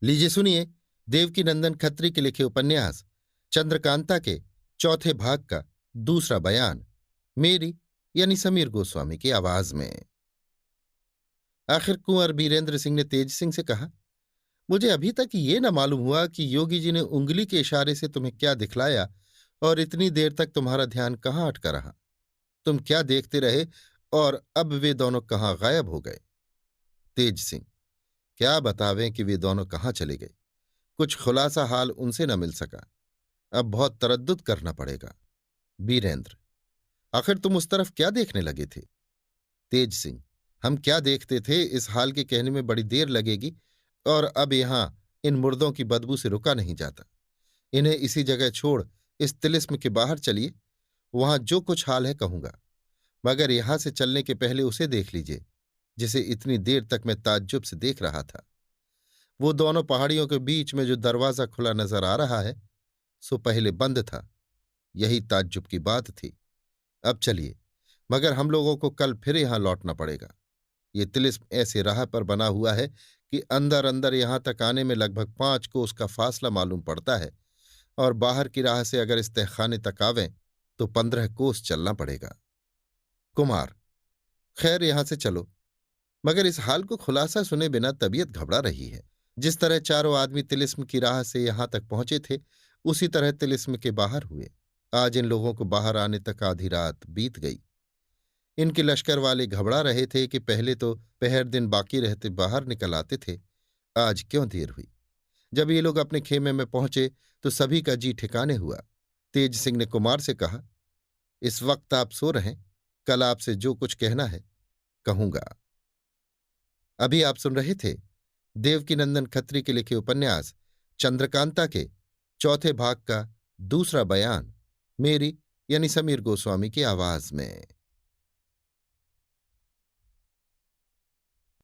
लीजिए सुनिए देवकीनंदन खत्री के लिखे उपन्यास चंद्रकांता के चौथे भाग का दूसरा बयान मेरी यानी समीर गोस्वामी की आवाज में। आखिर कुंवर बीरेंद्र सिंह ने तेज सिंह से कहा, मुझे अभी तक ये न मालूम हुआ कि योगी जी ने उंगली के इशारे से तुम्हें क्या दिखलाया और इतनी देर तक तुम्हारा ध्यान कहाँ अटका रहा। तुम क्या देखते रहे और अब वे दोनों कहाँ गायब हो गए। तेज सिंह, क्या बतावें कि वे दोनों कहाँ चले गए। कुछ खुलासा हाल उनसे न मिल सका। अब बहुत तरद्दुद करना पड़ेगा। बीरेंद्र, आखिर तुम उस तरफ क्या देखने लगे थे। तेज सिंह, हम क्या देखते थे इस हाल के कहने में बड़ी देर लगेगी और अब यहां इन मुर्दों की बदबू से रुका नहीं जाता। इन्हें इसी जगह छोड़ इस तिलिस्म के बाहर चलिए, वहां जो कुछ हाल है कहूंगा, मगर यहां से चलने के पहले उसे देख लीजिए जिसे इतनी देर तक मैं ताज्जुब से देख रहा था। वो दोनों पहाड़ियों के बीच में जो दरवाजा खुला नजर आ रहा है सो पहले बंद था। यही ताज्जुब की बात थी। अब चलिए, मगर हम लोगों को कल फिर यहां लौटना पड़ेगा। ये तिलिस्म ऐसे राह पर बना हुआ है कि अंदर अंदर यहां तक आने में लगभग 5 कोस का फासला मालूम पड़ता है और बाहर की राह से अगर इस तहखाने तक आवें तो 15 कोस चलना पड़ेगा। कुमार, खैर यहां से चलो, मगर इस हाल को खुलासा सुने बिना तबीयत घबरा रही है। जिस तरह चारों आदमी तिलिस्म की राह से यहां तक पहुंचे थे उसी तरह तिलिस्म के बाहर हुए। आज इन लोगों को बाहर आने तक आधी रात बीत गई। इनके लश्कर वाले घबरा रहे थे कि पहले तो पहर दिन बाकी रहते बाहर निकल आते थे, आज क्यों देर हुई। जब ये लोग अपने खेमे में पहुंचे तो सभी का जी ठिकाने हुआ। तेज सिंह ने कुमार से कहा, इस वक्त आप सो रहें, कल आपसे जो कुछ कहना है कहूंगा। अभी आप सुन रहे थे देवकीनंदन खत्री के लिखे उपन्यास चंद्रकांता के चौथे भाग का दूसरा बयान मेरी यानी समीर गोस्वामी की आवाज में।